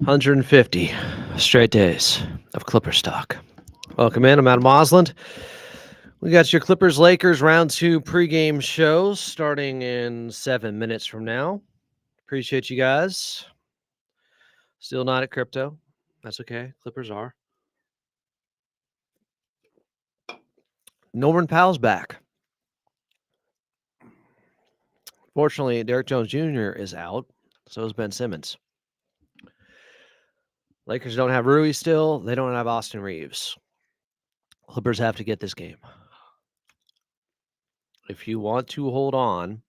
150 straight days of Clipper stock. Welcome in. I'm Adam Osland. We got your Clippers Lakers round 2 pregame show starting in 7 minutes from now. Appreciate you guys. Still not at crypto. That's okay. Clippers are. Norman Powell's back. Fortunately, Derek Jones Jr. is out. So is Ben Simmons. Lakers don't have Rui still. They don't have Austin Reeves. Clippers have to get this game. If you want to hold on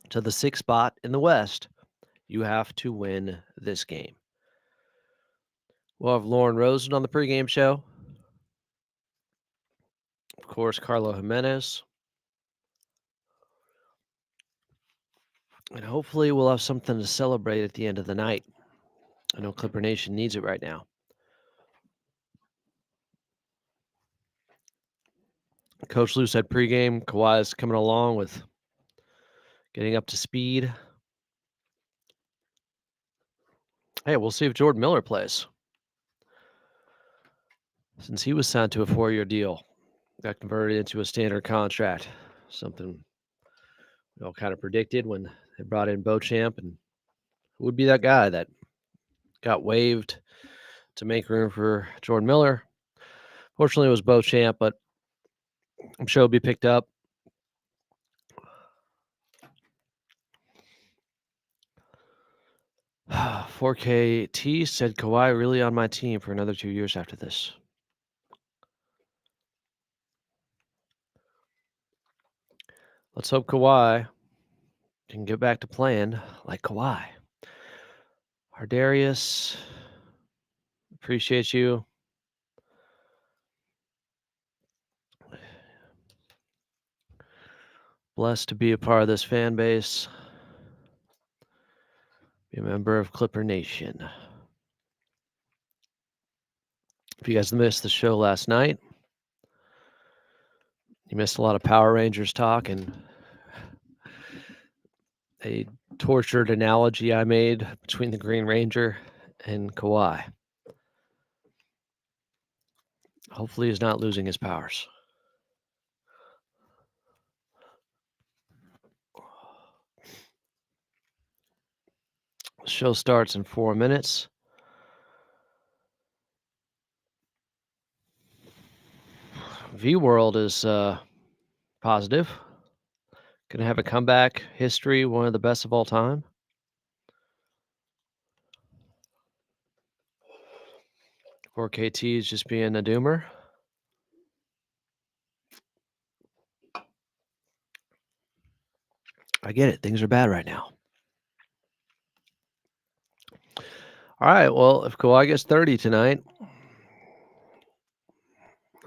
to the 6th spot in the West, you have to win this game. We'll have Lauren Rosen on the pregame show. Of course, Carlo Jimenez. And hopefully we'll have something to celebrate at the end of the night. I know Clipper Nation needs it right now. Coach Lou said pregame, Kawhi is coming along with getting up to speed. Hey, we'll see if Jordan Miller plays. Since he was signed to a 4-year deal, got converted into a standard contract. Something we all kind of predicted when they brought in Beauchamp, and who would be that guy that got waived to make room for Jordan Miller? Fortunately, it was Beauchamp, but I'm sure he'll be picked up. $4K said Kawhi really on my team for another 2 years after this. Let's hope Kawhi can get back to playing like Kawhi. Hardarius, appreciate you. Blessed to be a part of this fan base. Be a member of Clipper Nation. If you guys missed the show last night, you missed a lot of Power Rangers talk and a tortured analogy I made between the Green Ranger and Kawhi. Hopefully he's not losing his powers. The show starts in 4 minutes. V-World is positive. Going to have a comeback history, one of the best of all time. Or KT is just being a doomer. I get it. Things are bad right now. All right. Well, if Kawhi gets 30 tonight,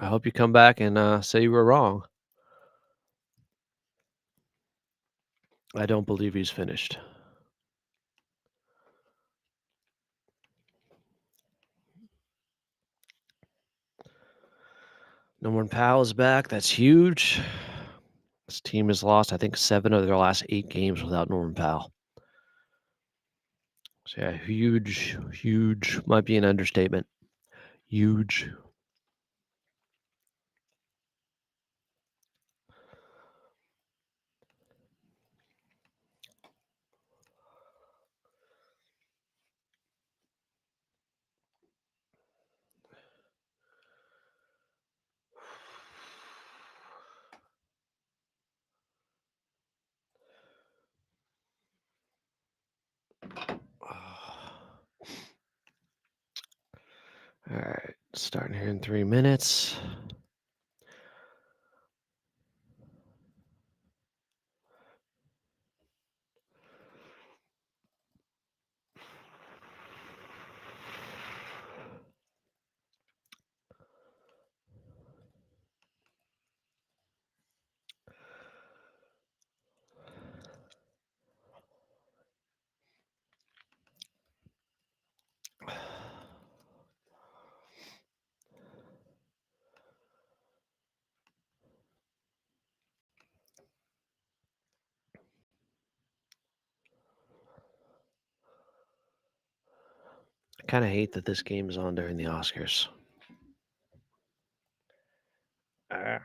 I hope you come back and say you were wrong. I don't believe he's finished. Norman Powell is back. That's huge. This team has lost, I think, 7 of their last 8 games without Norman Powell. So, yeah, huge might be an understatement. Huge. All right, starting here in 3 minutes. kind of hate that this game is on during the Oscars. Ah.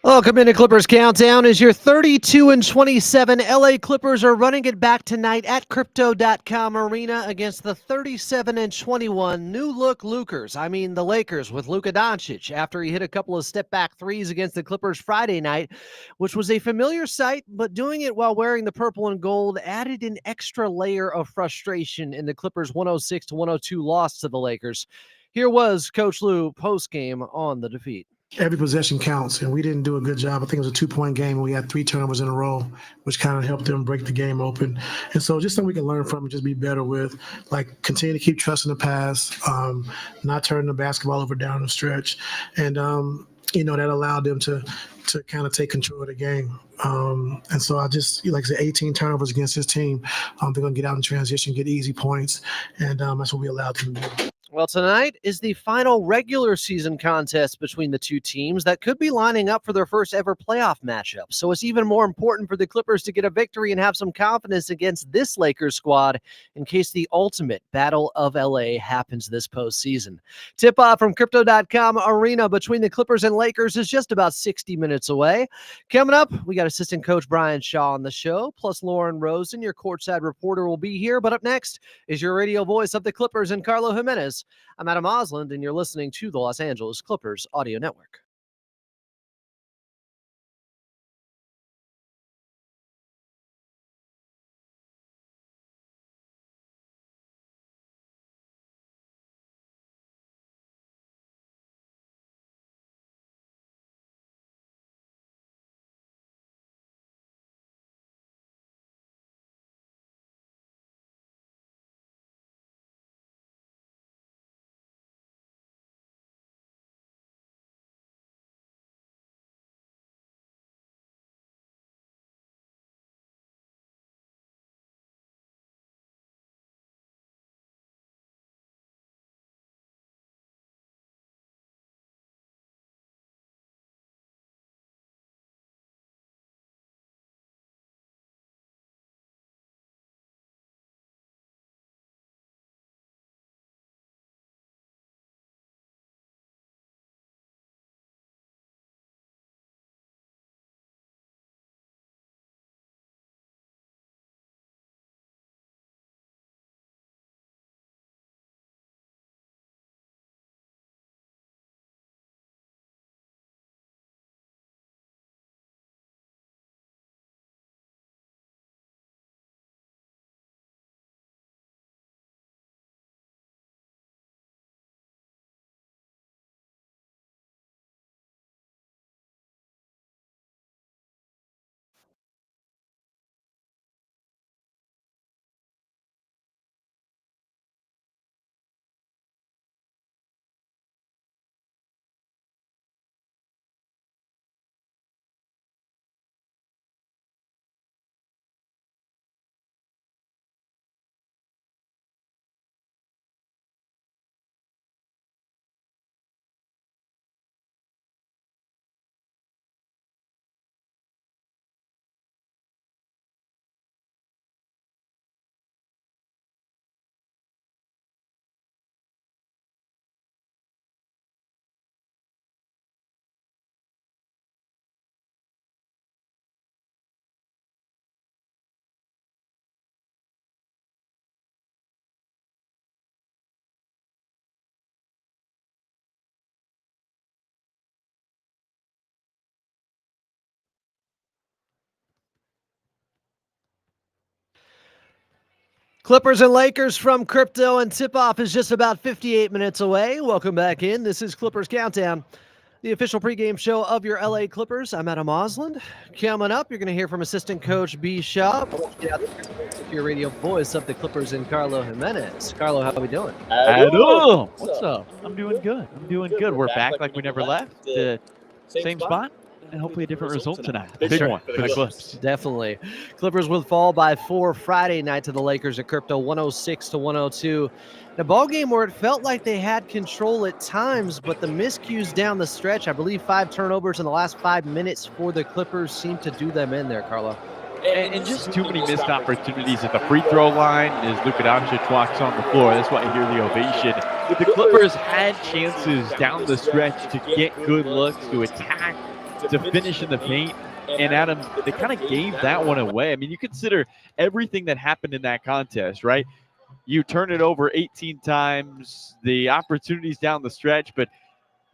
Welcome into Clippers Countdown. As your 32-27 LA Clippers are running it back tonight at Crypto.com Arena against the 37-21 new look Lakers. I mean the Lakers with Luka Doncic after he hit a couple of step back threes against the Clippers Friday night, which was a familiar sight, but doing it while wearing the purple and gold added an extra layer of frustration in the Clippers 106-102 loss to the Lakers. Here was Coach Lue post-game on the defeat. Every possession counts, and we didn't do a good job. I think it was a 2-point game, and we had 3 turnovers in a row, which kind of helped them break the game open. And so just something we can learn from and just be better with, like continue to keep trusting the pass, not turning the basketball over down the stretch. And, that allowed them to kind of take control of the game. And so I just, like I said, 18 turnovers against this team. They're going to get out in transition, get easy points, and that's what we allowed them to do. Well, tonight is the final regular season contest between the two teams that could be lining up for their first ever playoff matchup. So it's even more important for the Clippers to get a victory and have some confidence against this Lakers squad in case the ultimate Battle of LA happens this postseason. Tip-off from Crypto.com Arena between the Clippers and Lakers is just about 60 minutes away. Coming up, we got assistant coach Brian Shaw on the show, plus Lauren Rosen, your courtside reporter, will be here. But up next is your radio voice of the Clippers and Carlo Jimenez. I'm Adam Osland, and you're listening to the Los Angeles Clippers Audio Network. Clippers and Lakers from crypto, and tip-off is just about 58 minutes away. Welcome back in. This is Clippers Countdown, the official pregame show of your LA Clippers. I'm Adam Osland. Coming up, you're going to hear from assistant coach B. Shaw. Your radio voice of the Clippers and Carlo Jimenez. Carlo, how are we doing? Adam, what's up? I'm doing good. We're back like we never left. The same spot, and hopefully a different result tonight. Big one for the Clips. Definitely. Clippers would fall by 4 Friday night to the Lakers at crypto, 106-102. A ball game where it felt like they had control at times, but the miscues down the stretch, I believe 5 turnovers in the last 5 minutes for the Clippers, seemed to do them in there, Carlo. And just too many missed opportunities at the free throw line as Luka Doncic walks on the floor. That's why I hear the ovation. The Clippers had chances down the stretch to get good looks, to attack, to finish in the paint. And Adam, they kind of gave that one away. I mean, you consider everything that happened in that contest, right? You turn it over 18 times, the opportunities down the stretch, but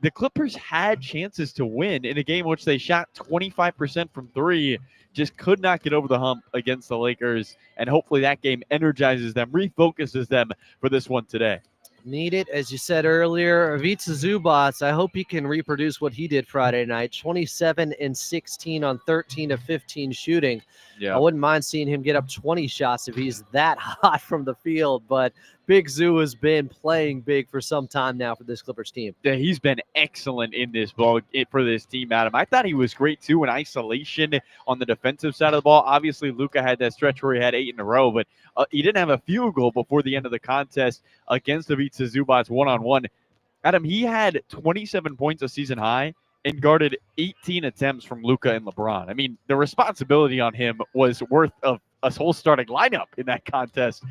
the Clippers had chances to win in a game in which they shot 25% from three, just could not get over the hump against the Lakers, and hopefully that game energizes them, refocuses them for this one today. Need it, as you said earlier. Ivica Zubac, I hope he can reproduce what he did Friday night. 27 and 16 on 13 of 15 shooting. Yeah. I wouldn't mind seeing him get up 20 shots if he's that hot from the field, but Big Zoo has been playing big for some time now for this Clippers team. Yeah, he's been excellent in this ball for this team, Adam. I thought he was great, too, in isolation on the defensive side of the ball. Obviously, Luka had that stretch where he had 8 in a row, but he didn't have a field goal before the end of the contest against Ivica Zubac one-on-one. Adam, he had 27 points a season high and guarded 18 attempts from Luka and LeBron. I mean, the responsibility on him was worth of a whole starting lineup in that contest.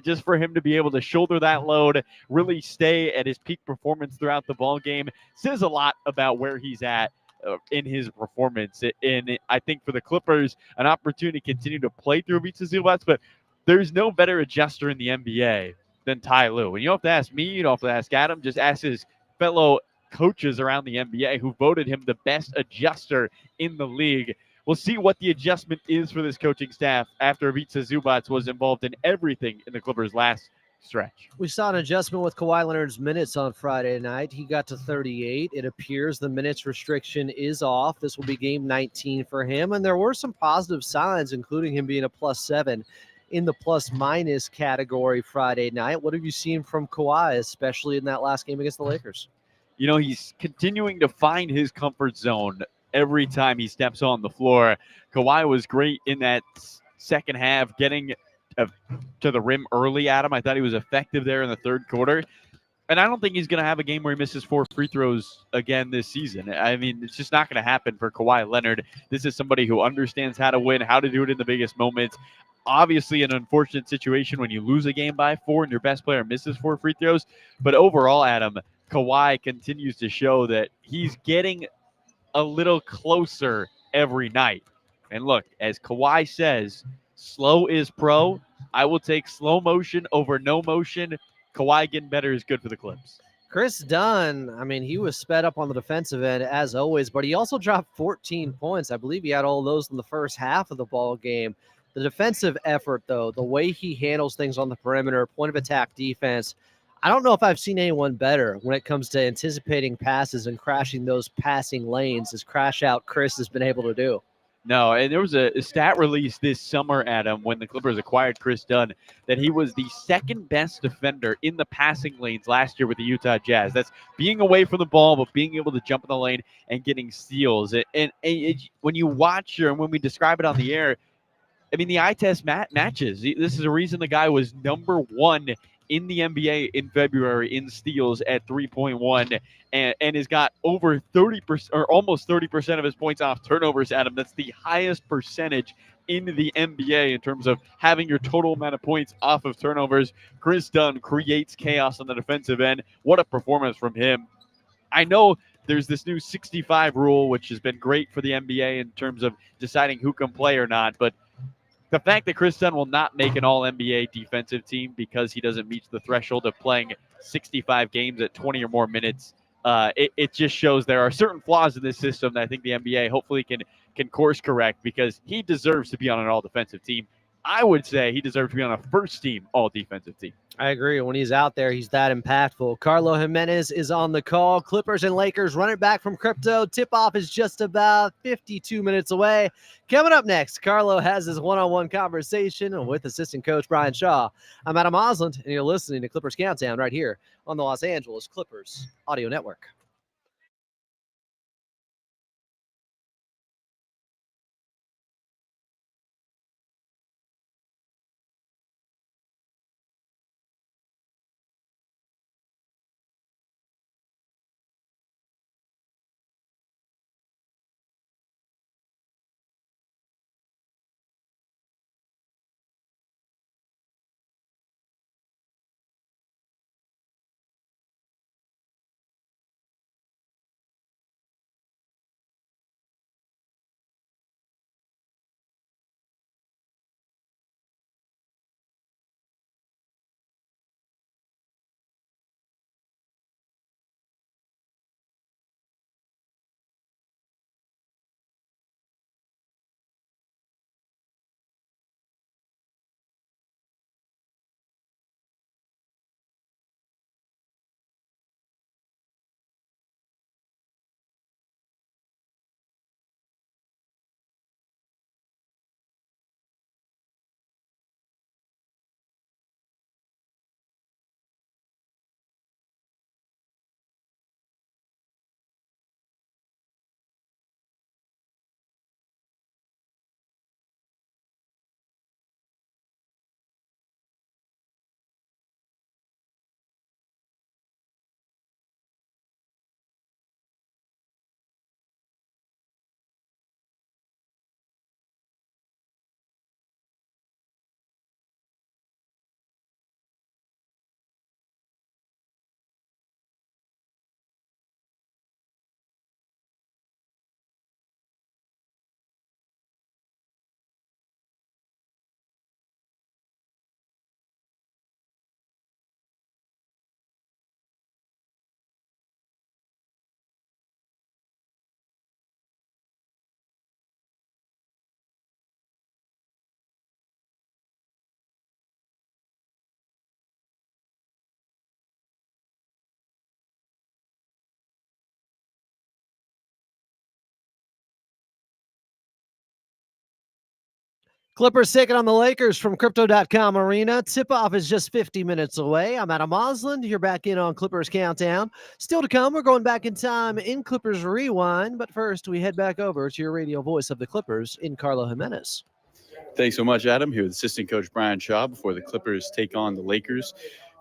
Just for him to be able to shoulder that load, really stay at his peak performance throughout the ball game, says a lot about where he's at in his performance. And I think for the Clippers, an opportunity to continue to play through Ivica Zubac, but there's no better adjuster in the NBA than Ty Lue. And you don't have to ask me, you don't have to ask Adam, just ask his fellow coaches around the NBA who voted him the best adjuster in the league. We'll see what the adjustment is for this coaching staff after Ivica Zubac was involved in everything in the Clippers' last stretch. We saw an adjustment with Kawhi Leonard's minutes on Friday night. He got to 38. It appears the minutes restriction is off. This will be game 19 for him, and there were some positive signs, including him being a +7 in the plus-minus category Friday night. What have you seen from Kawhi, especially in that last game against the Lakers? You know, he's continuing to find his comfort zone every time he steps on the floor. Kawhi was great in that second half, getting to the rim early, Adam. I thought he was effective there in the third quarter. And I don't think he's going to have a game where he misses 4 free throws again this season. I mean, it's just not going to happen for Kawhi Leonard. This is somebody who understands how to win, how to do it in the biggest moments. Obviously, an unfortunate situation when you lose a game by 4 and your best player misses 4 free throws. But overall, Adam, Kawhi continues to show that he's getting a little closer every night. And look, as Kawhi says, slow is pro. I will take slow motion over no motion. Kawhi getting better is good for the Clips. Chris Dunn, I mean, he was sped up on the defensive end as always, but he also dropped 14 points. I believe he had all those in the first half of the ball game. The defensive effort, though, the way he handles things on the perimeter, point of attack defense, I don't know if I've seen anyone better when it comes to anticipating passes and crashing those passing lanes as Crash Out Chris has been able to do. No, and there was a stat release this summer, Adam, when the Clippers acquired Chris Dunn, that he was the second best defender in the passing lanes last year with the Utah Jazz. That's being away from the ball, but being able to jump in the lane and getting steals. And when you watch or when we describe it on the air, I mean, the eye test matches. This is a reason the guy was number 1 in the NBA in February in steals at 3.1 and has got over 30% or almost 30% of his points off turnovers, Adam. That's the highest percentage in the NBA in terms of having your total amount of points off of turnovers. Chris Dunn creates chaos on the defensive end. What a performance from him. I know there's this new 65 rule, which has been great for the NBA in terms of deciding who can play or not, but the fact that Chris Dunn will not make an all-NBA defensive team because he doesn't meet the threshold of playing 65 games at 20 or more minutes, it just shows there are certain flaws in this system that I think the NBA hopefully can course correct, because he deserves to be on an all-defensive team. I would say he deserves to be on a first-team all-defensive team. I agree. When he's out there, he's that impactful. Carlo Jimenez is on the call. Clippers and Lakers run it back from Crypto. Tip-off is just about 52 minutes away. Coming up next, Carlo has his one-on-one conversation with assistant coach Brian Shaw. I'm Adam Osland, and you're listening to Clippers Countdown right here on the Los Angeles Clippers Audio Network. Clippers taking on the Lakers from Crypto.com Arena. Tip-off is just 50 minutes away. I'm Adam Osland. You're back in on Clippers Countdown. Still to come, we're going back in time in Clippers Rewind. But first, we head back over to your radio voice of the Clippers in Carlo Jimenez. Thanks so much, Adam. Here with assistant coach Brian Shaw before the Clippers take on the Lakers.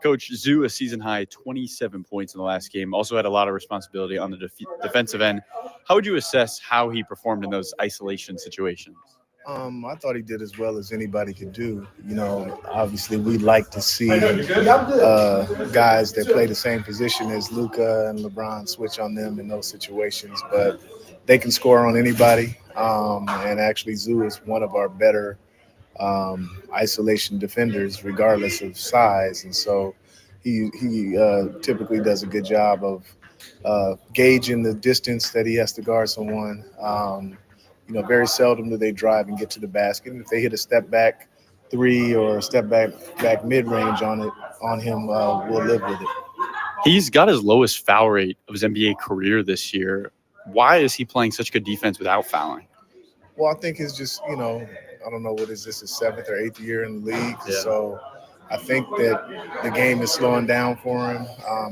Coach Zoo, a season-high 27 points in the last game, also had a lot of responsibility on the defensive end. How would you assess how he performed in those isolation situations? I thought he did as well as anybody could do. You know, obviously we'd like to see guys that play the same position as Luka and LeBron switch on them in those situations, but they can score on anybody. And actually Zoo is one of our better isolation defenders, regardless of size. And so he typically does a good job of gauging the distance that he has to guard someone. You know, very seldom do they drive and get to the basket. And if they hit a step back three or a step back mid-range on him, we'll live with it. He's got his lowest foul rate of his NBA career this year. Why is he playing such good defense without fouling? Well, I think it's just, you know, I don't know, what is this, his 7th or 8th year in the league? Yeah. So I think that the game is slowing down for him.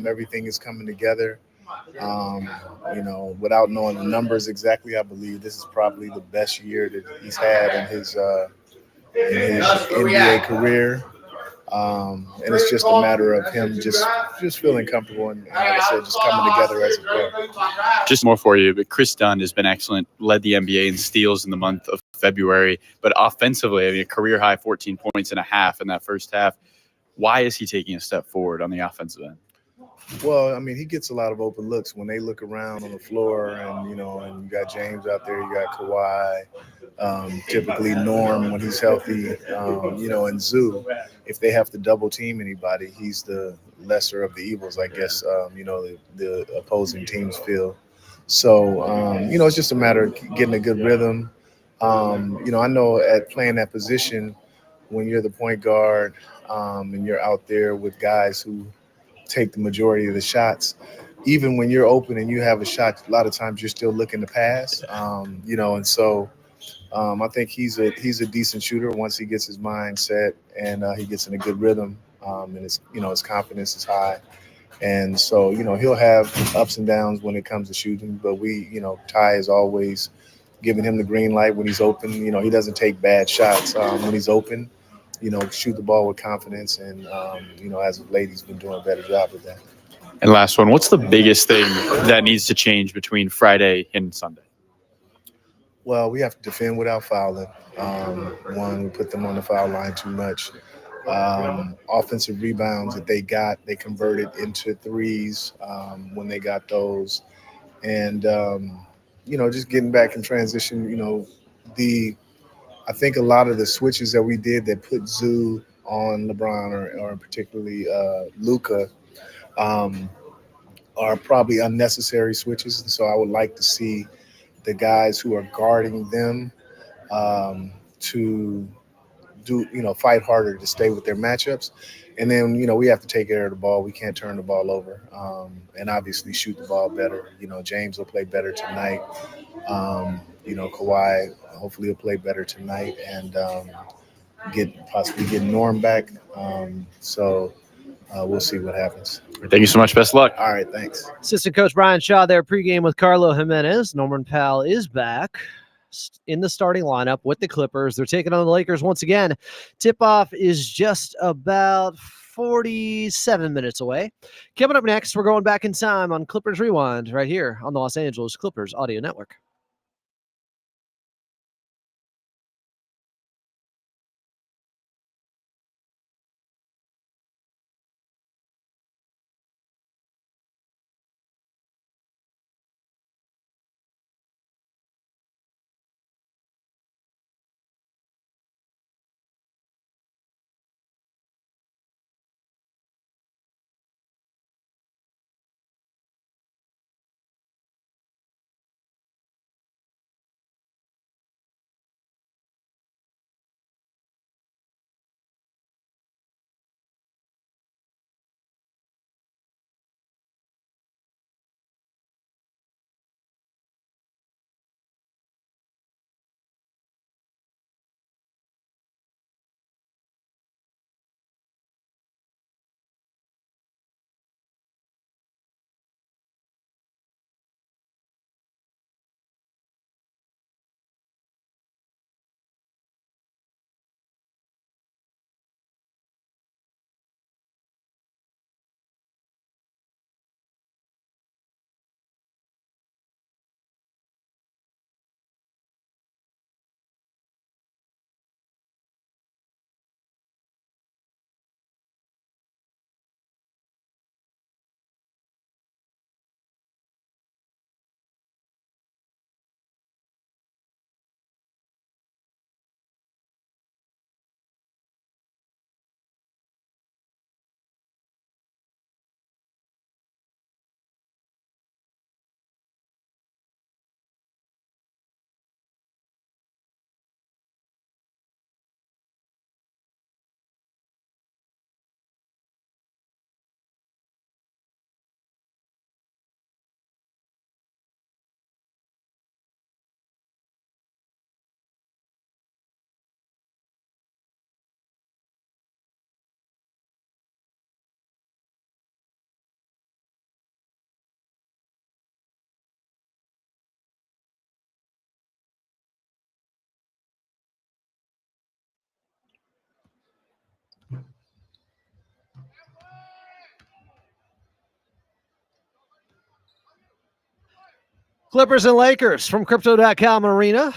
Everything is coming together. You know, without knowing the numbers exactly, I believe this is probably the best year that he's had in his NBA career. And it's just a matter of him just feeling comfortable and, like I said, just coming together as a player. Just more for you, but Chris Dunn has been excellent, led the NBA in steals in the month of February. But offensively, I mean, a career-high 14 points and a half in that first half. Why is he taking a step forward on the offensive end? Well, I mean, he gets a lot of open looks when they look around on the floor, and you know, and you got James out there, you got Kawhi, typically Norm when he's healthy, you know, and Zoo. If they have to double team anybody, he's the lesser of the evils, I guess. You know, the opposing teams feel. So, you know, it's just a matter of getting a good rhythm. You know, I know at playing that position, when you're the point guard and you're out there with guys who take the majority of the shots, even when you're open and you have a shot, a lot of times you're still looking to pass, and so I think he's a decent shooter once he gets his mind set and he gets in a good rhythm, and his confidence is high. And so, he'll have ups and downs when it comes to shooting, but Ty is always giving him the green light when he's open. He doesn't take bad shots when he's open. Shoot the ball with confidence, and as of late, he's been doing a better job with that. And last one, what's the biggest thing that needs to change between Friday and Sunday? Well, we have to defend without fouling. We put them on the foul line too much. Offensive rebounds that they converted into threes when they got those. And, just getting back in transition, I think a lot of the switches that we did that put Zoo on LeBron or particularly Luka are probably unnecessary switches. And so I would like to see the guys who are guarding them to fight harder to stay with their matchups. And then, we have to take care of the ball. We can't turn the ball over, and obviously shoot the ball better. James will play better tonight. Kawhi hopefully will play better tonight and possibly get Norm back. So we'll see what happens. Thank you so much. Best of luck. All right, thanks. Assistant Coach Brian Shaw there pregame with Carlo Jimenez. Norman Powell is back in the starting lineup with the Clippers. They're taking on the Lakers once again. Tip-off is just about 47 minutes away. Coming up next, we're going back in time on Clippers Rewind right here on the Los Angeles Clippers Audio Network. Clippers and Lakers from Crypto.com Arena.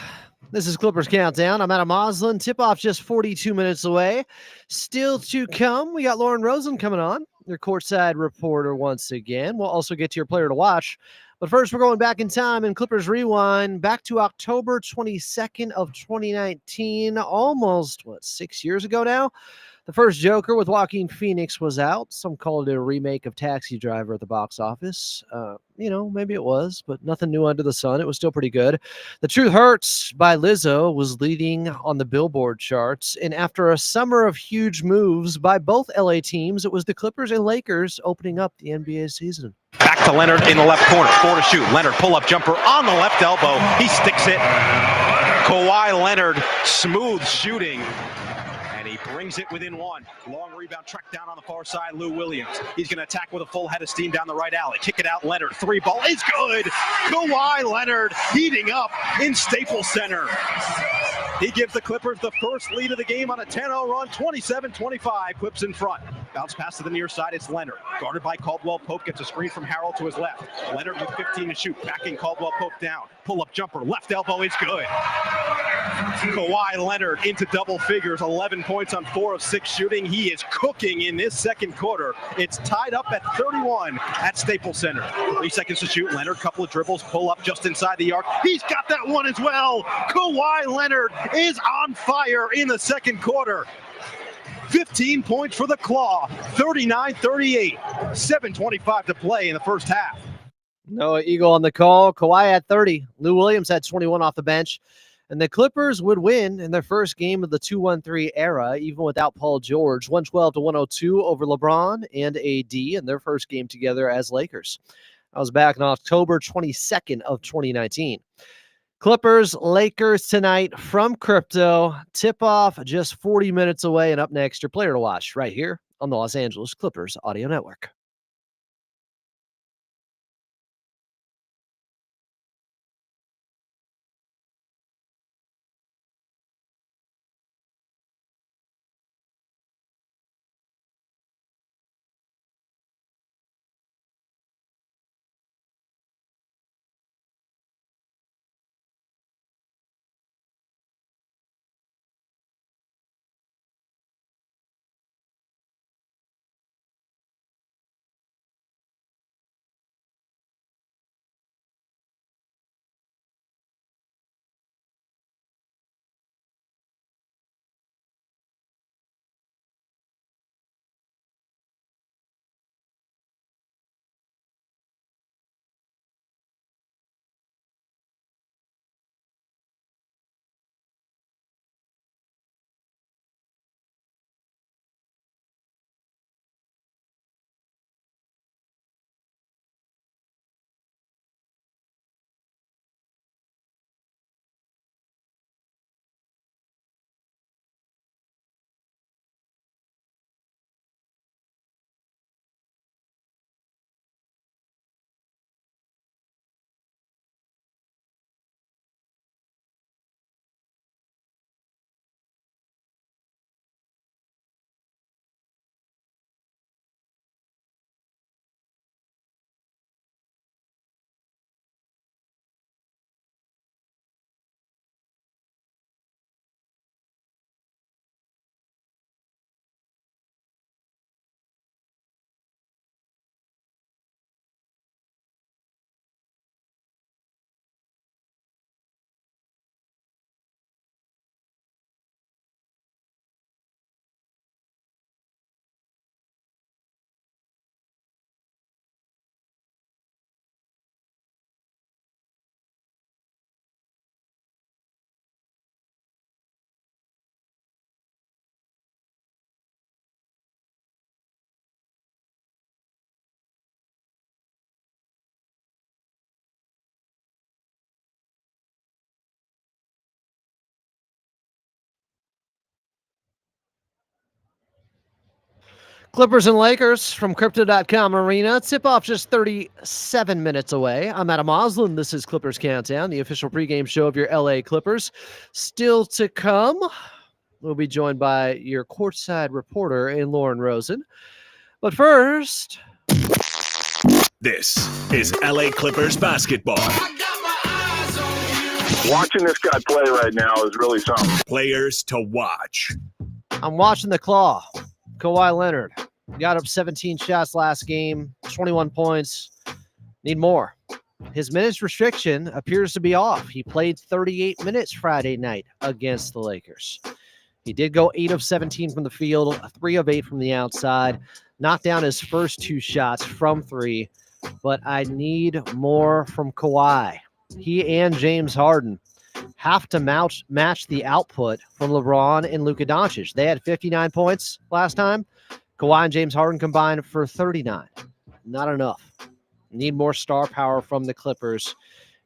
This is Clippers Countdown. I'm Adam Moslin. Tip-off just 42 minutes away. Still to come, we got Lauren Rosen coming on, your courtside reporter once again. We'll also get to your player to watch. But first, we're going back in time in Clippers Rewind, back to October 22nd of 2019, almost, 6 years ago now? The first Joker with Joaquin Phoenix was out. Some called it a remake of Taxi Driver at the box office. Maybe it was, but nothing new under the sun. It was still pretty good. The Truth Hurts by Lizzo was leading on the Billboard charts. And after a summer of huge moves by both LA teams, it was the Clippers and Lakers opening up the NBA season. Back to Leonard in the left corner. 4 to shoot. Leonard pull-up jumper on the left elbow. He sticks it. Kawhi Leonard, smooth shooting. And he brings it within one. Long rebound tracked down on the far side. Lou Williams. He's going to attack with a full head of steam down the right alley. Kick it out. Leonard. 3-ball is good. Kawhi Leonard heating up in Staples Center. He gives the Clippers the first lead of the game on a 10-0 run, 27-25. Clips in front. Bounce pass to the near side. It's Leonard. Guarded by Caldwell Pope. Gets a screen from Harrell to his left. Leonard with 15 to shoot. Backing Caldwell Pope down. Pull-up jumper. Left elbow is good. Kawhi Leonard into double figures. 11 points on 4 of 6 shooting. He is cooking in this second quarter. It's tied up at 31 at Staples Center. 3 seconds to shoot. Leonard, couple of dribbles. Pull up just inside the arc. He's got that one as well. Kawhi Leonard is on fire in the second quarter. 15 points for the Claw, 39-38, 7:25 to play in the first half. Noah Eagle on the call. Kawhi had 30. Lou Williams had 21 off the bench. And the Clippers would win in their first game of the 2-1-3 era, even without Paul George, 112-102 over LeBron and AD in their first game together as Lakers. I was back on October 22nd of 2019. Clippers, Lakers tonight from Crypto. Tip-off just 40 minutes away. And up next, your player to watch right here on the Los Angeles Clippers Audio Network. Clippers and Lakers from Crypto.com Arena. Tip-off just 37 minutes away. I'm Adam Oslin. This is Clippers Countdown, the official pregame show of your LA Clippers. Still to come, we'll be joined by your courtside reporter in Lauren Rosen. But first, this is LA Clippers basketball. Watching this guy play right now is really something. Players to watch. I'm watching the Claw. Kawhi Leonard got up 17 shots last game, 21 points. Need more. His minutes restriction appears to be off. He played 38 minutes Friday night against the Lakers. He did go 8 of 17 from the field, 3 of 8 from the outside, knocked down his first 2 shots from 3, but I need more from Kawhi. He and James Harden have to match the output from LeBron and Luka Doncic. They had 59 points last time. Kawhi and James Harden combined for 39. Not enough. Need more star power from the Clippers.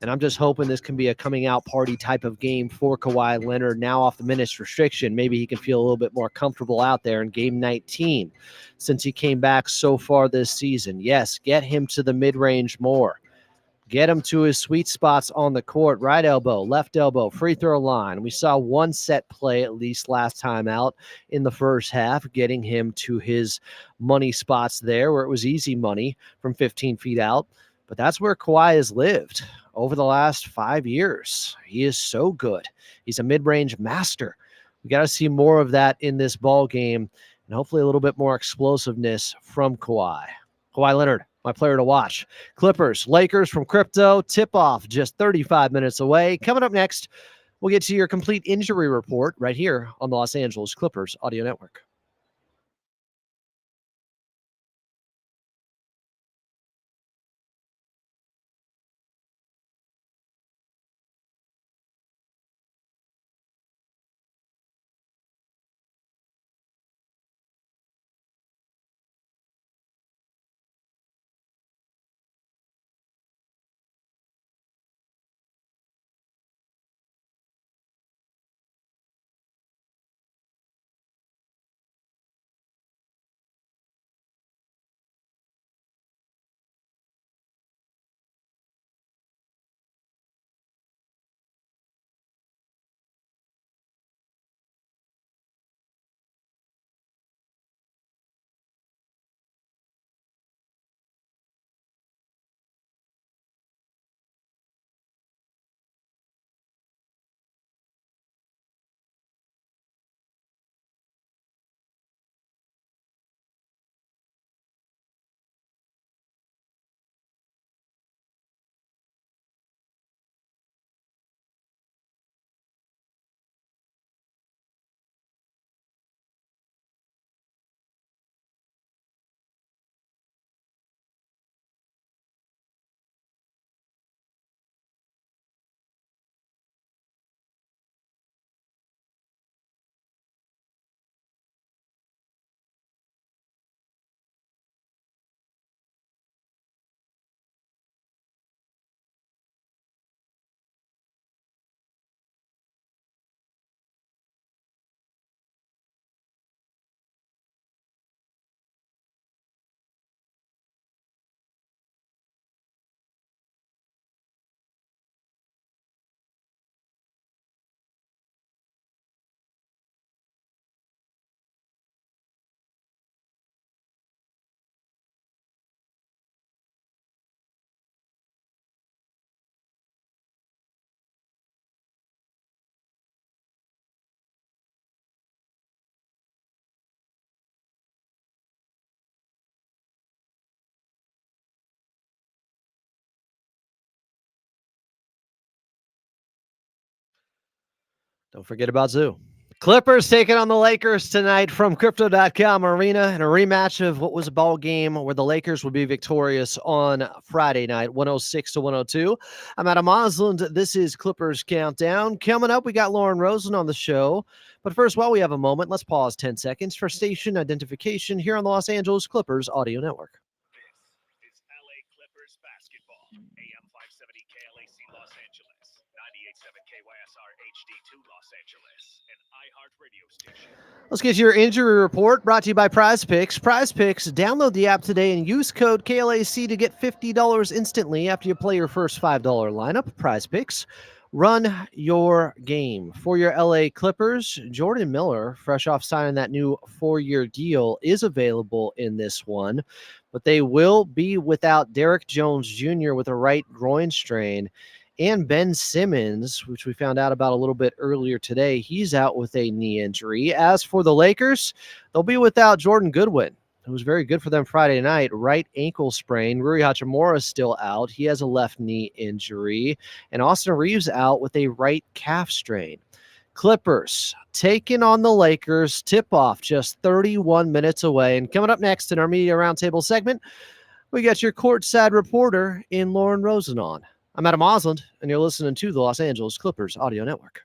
And I'm just hoping this can be a coming out party type of game for Kawhi Leonard, now off the minutes restriction. Maybe he can feel a little bit more comfortable out there in game 19 since he came back so far this season. Yes, get him to the mid-range more. Get him to his sweet spots on the court, right elbow, left elbow, free throw line. We saw one set play at least last time out in the first half, getting him to his money spots there where it was easy money from 15 feet out. But that's where Kawhi has lived over the last 5 years. He is so good. He's a mid-range master. We got to see more of that in this ball game and hopefully a little bit more explosiveness from Kawhi. Kawhi Leonard, my player to watch. Clippers, Lakers from Crypto, tip-off just 35 minutes away. Coming up next, we'll get to your complete injury report right here on the Los Angeles Clippers Audio Network. Don't forget about Zoo. Clippers taking on the Lakers tonight from Crypto.com Arena in a rematch of what was a ball game where the Lakers would be victorious on Friday night, 106-102. I'm Adam Osland. This is Clippers Countdown. Coming up, we got Lauren Rosen on the show. But first, while we have a moment, let's pause 10 seconds for station identification here on the Los Angeles Clippers Audio Network. This is LA Clippers basketball. AM 570 KLAC Los Angeles, 98.7 KYSR HD2 Los Angeles, and iHeartRadio station. Let's get your injury report brought to you by Prize Picks. Prize Picks, download the app today and use code KLAC to get $50 instantly after you play your first $5 lineup. Prize Picks, run your game. For your LA Clippers, Jordan Miller, fresh off signing that new 4-year deal, is available in this one, but they will be without Derek Jones Jr. with a right groin strain. And Ben Simmons, which we found out about a little bit earlier today, he's out with a knee injury. As for the Lakers, they'll be without Jordan Goodwin, who was very good for them Friday night, right ankle sprain. Rui Hachimura is still out. He has a left knee injury. And Austin Reeves out with a right calf strain. Clippers taking on the Lakers. Tip-off just 31 minutes away. And coming up next in our Media Roundtable segment, we got your courtside reporter in Lauren Rosen on. I'm Adam Osland, and you're listening to the Los Angeles Clippers Audio Network.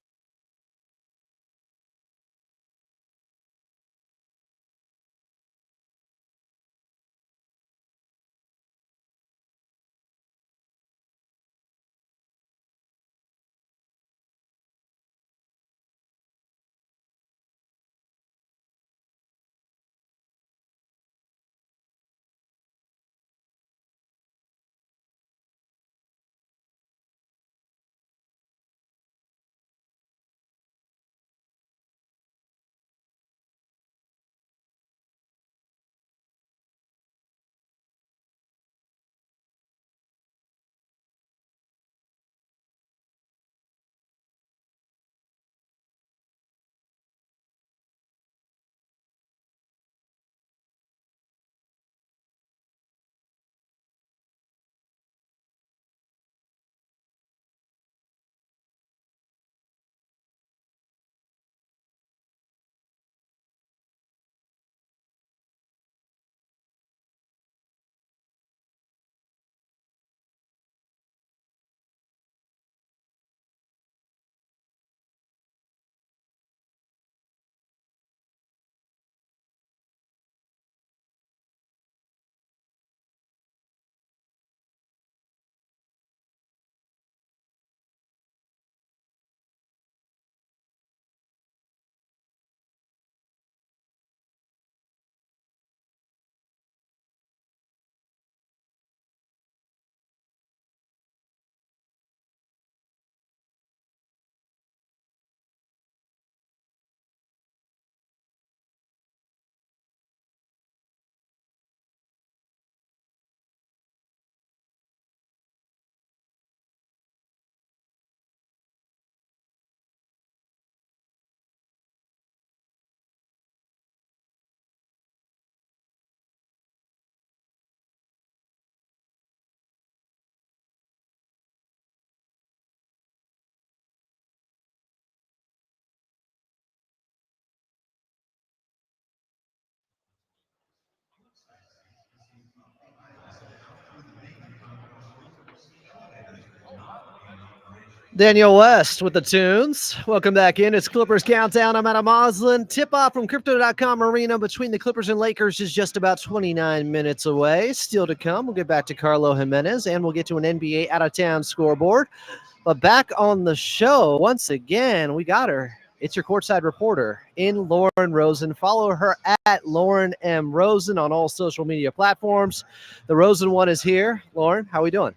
Daniel West with the tunes. Welcome back in. It's Clippers Countdown. I'm Adam Osland. Tip-off from Crypto.com Arena between the Clippers and Lakers is just about 29 minutes away. Still to come, we'll get back to Carlo Jimenez, and we'll get to an NBA out-of-town scoreboard. But back on the show, once again, we got her. It's your courtside reporter in Lauren Rosen. Follow her at Lauren M. Rosen on all social media platforms. The Rosen one is here. Lauren, how are we doing?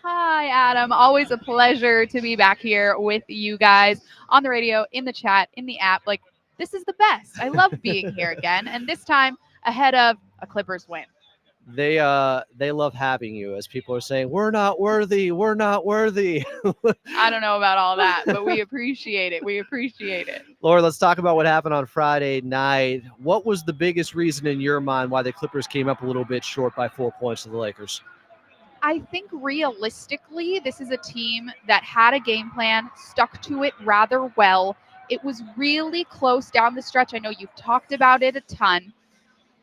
Hi, Adam. Always a pleasure to be back here with you guys on the radio, in the chat, in the app. Like, this is the best. I love being here again, and this time ahead of a Clippers win. They love having you, as people are saying, we're not worthy. We're not worthy. I don't know about all that, but we appreciate it. We appreciate it. Laura, let's talk about what happened on Friday night. What was the biggest reason in your mind why the Clippers came up a little bit short by 4 points to the Lakers? I think realistically, this is a team that had a game plan, stuck to it rather well. It was really close down the stretch. I know you've talked about it a ton.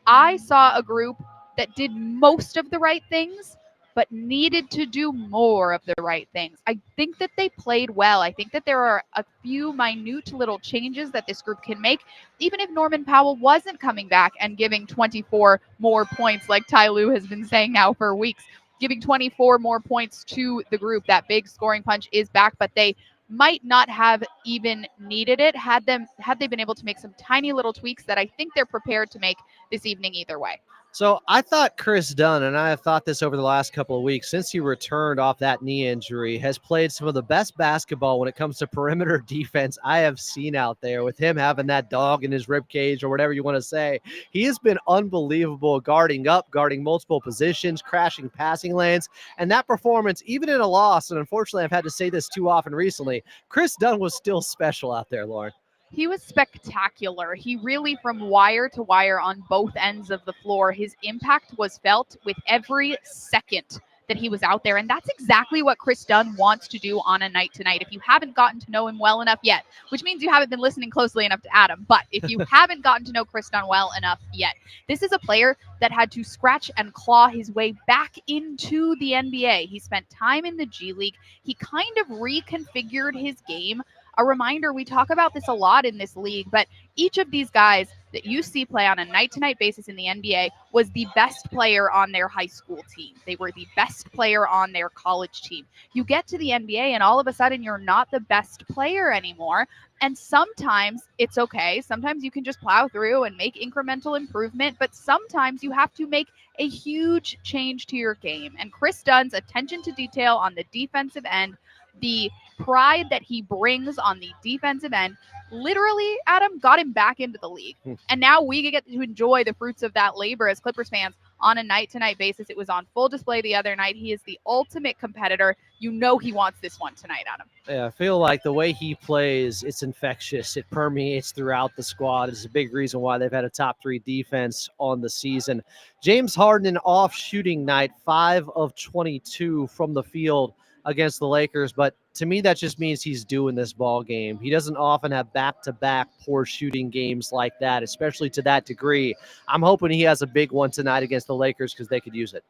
I saw a group that did most of the right things, but needed to do more of the right things. I think that they played well. I think that there are a few minute little changes that this group can make, even if Norman Powell wasn't coming back and giving 24 more points, like Ty Lue has been saying now for weeks. Giving 24 more points to the group. That big scoring punch is back, but they might not have even needed it had they been able to make some tiny little tweaks that I think they're prepared to make this evening either way. So I thought Chris Dunn, and I have thought this over the last couple of weeks, since he returned off that knee injury, has played some of the best basketball when it comes to perimeter defense I have seen out there, with him having that dog in his rib cage or whatever you want to say. He has been unbelievable guarding up, guarding multiple positions, crashing passing lanes, and that performance, even in a loss, and unfortunately I've had to say this too often recently, Chris Dunn was still special out there, Lauren. He was spectacular. He really, from wire to wire on both ends of the floor, his impact was felt with every second that he was out there. And that's exactly what Chris Dunn wants to do on a night tonight. If you haven't gotten to know him well enough yet, which means you haven't been listening closely enough to Adam, but if you haven't gotten to know Chris Dunn well enough yet, this is a player that had to scratch and claw his way back into the NBA. He spent time in the G League. He kind of reconfigured his game. A reminder, we talk about this a lot in this league, but each of these guys that you see play on a night-to-night basis in the NBA was the best player on their high school team. They were the best player on their college team. You get to the NBA and all of a sudden you're not the best player anymore. And sometimes it's okay. Sometimes you can just plow through and make incremental improvement, but sometimes you have to make a huge change to your game. And Chris Dunn's attention to detail on the defensive end, the pride that he brings on the defensive end, literally, Adam, got him back into the league. And now we get to enjoy the fruits of that labor as Clippers fans on a night-to-night basis. It was on full display the other night. He is the ultimate competitor. You know he wants this one tonight, Adam. Yeah, I feel like the way he plays, it's infectious. It permeates throughout the squad. It's a big reason why they've had a top 3 defense on the season. James Harden, an off shooting night, 5 of 22 from the field against the Lakers, but to me that just means he's doing this ball game. He doesn't often have back-to-back poor shooting games like that, especially to that degree. I'm hoping he has a big one tonight against the Lakers because they could use it.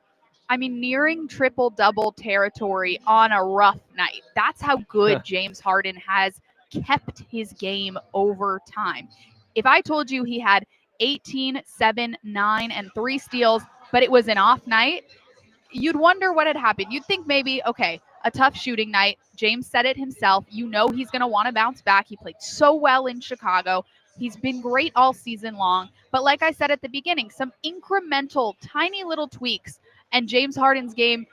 I mean, nearing triple-double territory on a rough night. That's how good James Harden has kept his game over time. If I told you he had 18, 7, 9, and 3 steals, but it was an off night, you'd wonder what had happened. You'd think maybe, okay, a tough shooting night. James said it himself. You know he's going to want to bounce back. He played so well in Chicago. He's been great all season long. But like I said at the beginning, some incremental, tiny little tweaks, and James Harden's game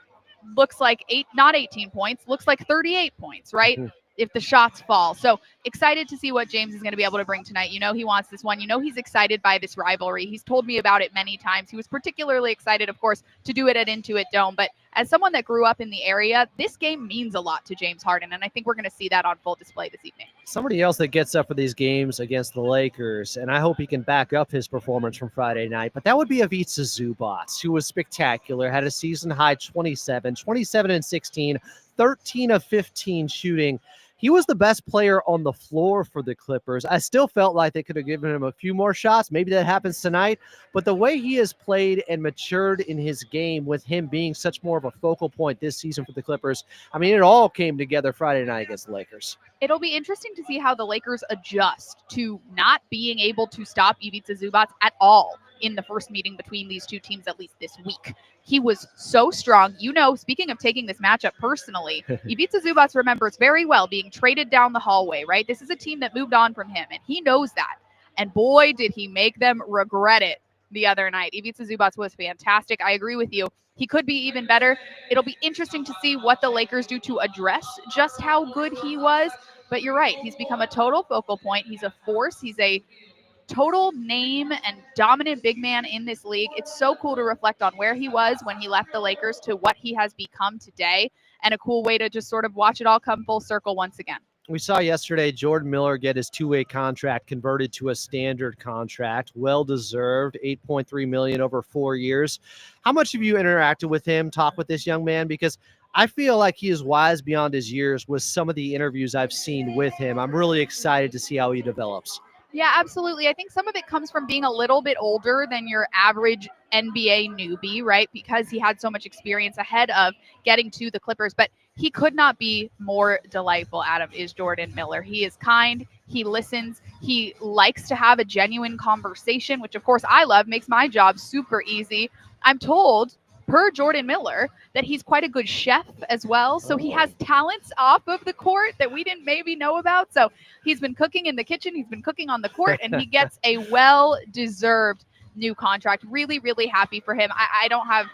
looks like not 18 points, looks like 38 points, right? If the shots fall. So excited to see what James is going to be able to bring tonight. You know he wants this one. You know he's excited by this rivalry. He's told me about it many times. He was particularly excited, of course, to do it at Intuit Dome. But as someone that grew up in the area, this game means a lot to James Harden, and I think we're going to see that on full display this evening. Somebody else that gets up for these games against the Lakers, and I hope he can back up his performance from Friday night, but that would be Ivica Zubac, who was spectacular, had a season-high 27 and 16, 13 of 15 shooting. He was the best player on the floor for the Clippers. I still felt like they could have given him a few more shots. Maybe that happens tonight. But the way he has played and matured in his game, with him being such more of a focal point this season for the Clippers, I mean, it all came together Friday night against the Lakers. It'll be interesting to see how the Lakers adjust to not being able to stop Ivica Zubac at all in the first meeting between these two teams, at least this week. He was so strong. You know, speaking of taking this matchup personally, Ivica Zubac remembers very well being traded down the hallway, right? This is a team that moved on from him, and he knows that. And boy, did he make them regret it the other night. Ivica Zubac was fantastic. I agree with you. He could be even better. It'll be interesting to see what the Lakers do to address just how good he was. But you're right. He's become a total focal point. He's a force. He's a total name and dominant big man in this league. It's so cool to reflect on where he was when he left the Lakers to what he has become today, and a cool way to just sort of watch it all come full circle once again. We saw yesterday Jordan Miller get his 2-way contract converted to a standard contract. Well-deserved, $8.3 million over 4 years. How much have you interacted with him, talked with this young man? Because I feel like he is wise beyond his years with some of the interviews I've seen with him. I'm really excited to see how he develops. Yeah, absolutely. I think some of it comes from being a little bit older than your average NBA newbie, right? Because he had so much experience ahead of getting to the Clippers. But he could not be more delightful, Adam, is Jordan Miller. He is kind. He listens. He likes to have a genuine conversation, which, of course, I love. Makes my job super easy. I'm told, per Jordan Miller, that he's quite a good chef as well. So he has talents off of the court that we didn't maybe know about. So he's been cooking in the kitchen. He's been cooking on the court, and he gets a well-deserved new contract. Really, really happy for him. I don't have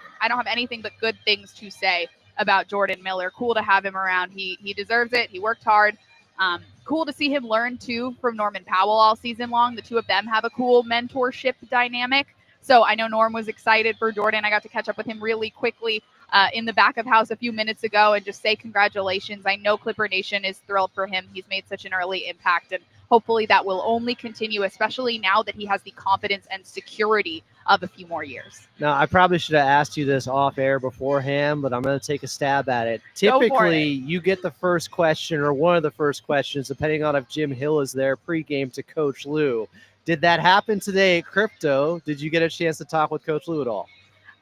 anything but good things to say about Jordan Miller. Cool to have him around. He deserves it. He worked hard. Cool to see him learn too from Norman Powell all season long. The two of them have a cool mentorship dynamic. So I know Norm was excited for Jordan. I got to catch up with him really quickly in the back of house a few minutes ago and just say congratulations. I know Clipper Nation is thrilled for him. He's made such an early impact, and hopefully that will only continue, especially now that he has the confidence and security of a few more years. Now, I probably should have asked you this off air beforehand, but I'm going to take a stab at it. Go for Typically, it. you get the first question or one of the first questions, depending on if Jim Hill is there pregame to Coach Lou. Did that happen today at Crypto? Did you get a chance to talk with Coach Lou at all?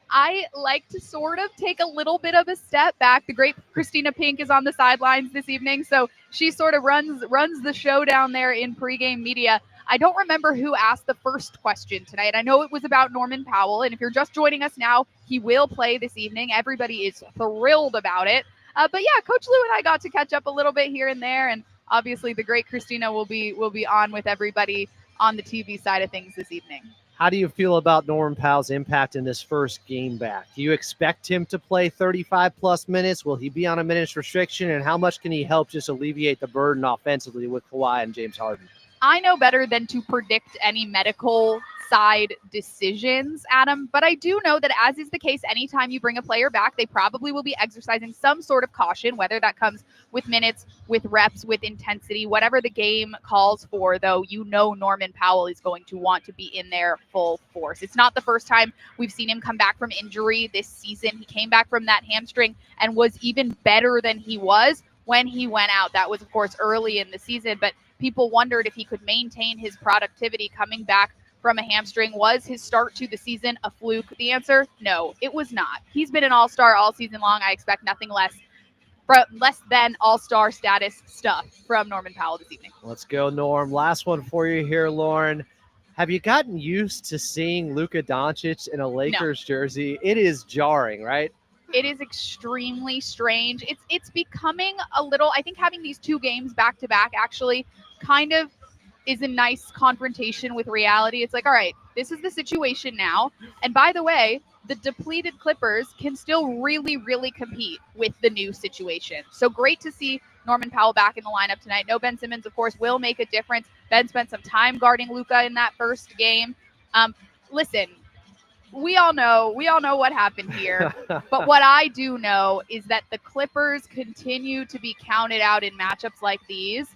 I like to sort of take a little bit of a step back. The great Christina Pink is on the sidelines this evening, so she sort of runs the show down there in pregame media. I don't remember who asked the first question tonight. I know it was about Norman Powell, and if you're just joining us now, he will play this evening. Everybody is thrilled about it. But yeah, Coach Lou and I got to catch up a little bit here and there, and obviously the great Christina will be on with everybody on the TV side of things this evening. How do you feel about Norman Powell's impact in this first game back? Do you expect him to play 35-plus minutes? Will he be on a minutes restriction? And how much can he help just alleviate the burden offensively with Kawhi and James Harden? I know better than to predict any medical side decisions, Adam, but I do know that, as is the case anytime you bring a player back, they probably will be exercising some sort of caution, whether that comes with minutes, with reps, with intensity, whatever the game calls for, though you know Norman Powell is going to want to be in there full force. It's not the first time we've seen him come back from injury this season. He came back from that hamstring and was even better than he was when he went out. That was, of course, early in the season, but people wondered if he could maintain his productivity coming back from a hamstring. Was his start to the season a fluke? The answer, no, it was not. He's been an all-star all season long. I expect nothing less than all-star status stuff from Norman Powell this evening. Let's go, Norm. Last one for you here, Lauren. Have you gotten used to seeing Luka Doncic in a Lakers jersey? It is jarring, right? It is extremely strange. It's becoming a little, I think having these two games back to back actually kind of is a nice confrontation with reality. It's like, all right, this is the situation now. And by the way, the depleted Clippers can still really, really compete with the new situation. So great to see Norman Powell back in the lineup tonight. No, Ben Simmons, of course, will make a difference. Ben spent some time guarding Luka in that first game. Listen, we all know what happened here. But what I do know is that the Clippers continue to be counted out in matchups like these.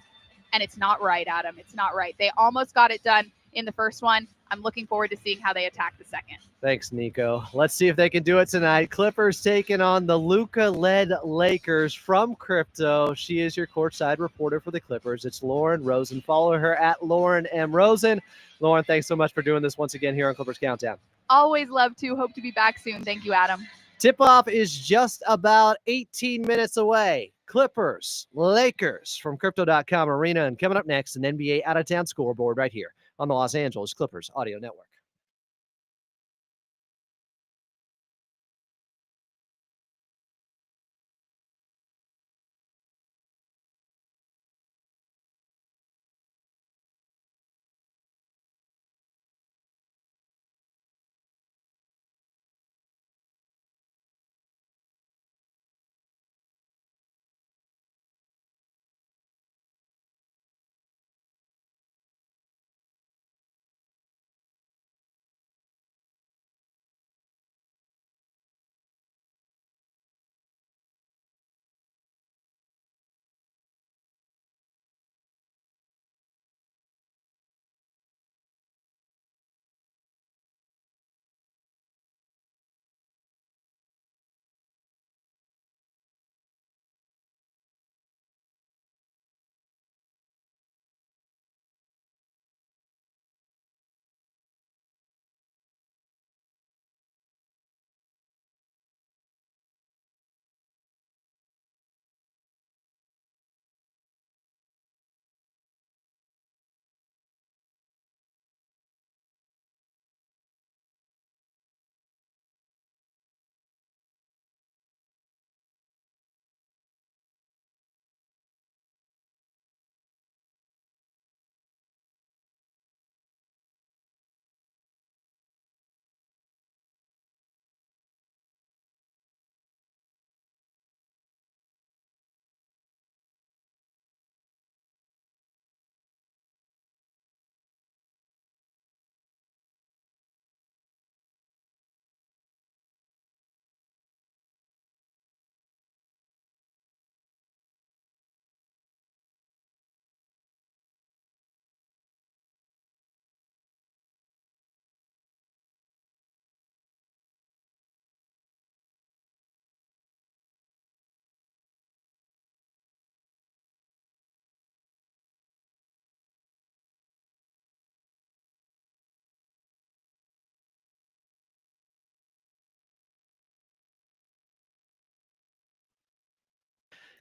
And it's not right, Adam. It's not right. They almost got it done in the first one. I'm looking forward to seeing how they attack the second. Thanks, Nico. Let's see if they can do it tonight. Clippers taking on the Luka-led Lakers from Crypto. She is your courtside reporter for the Clippers. It's Lauren Rosen. Follow her at Lauren M. Rosen. Lauren, thanks so much for doing this once again here on Clippers Countdown. Always love to. Hope to be back soon. Thank you, Adam. Tip-off is just about 18 minutes away. Clippers, Lakers from Crypto.com Arena. And coming up next, an NBA out-of-town scoreboard right here on the Los Angeles Clippers Audio Network.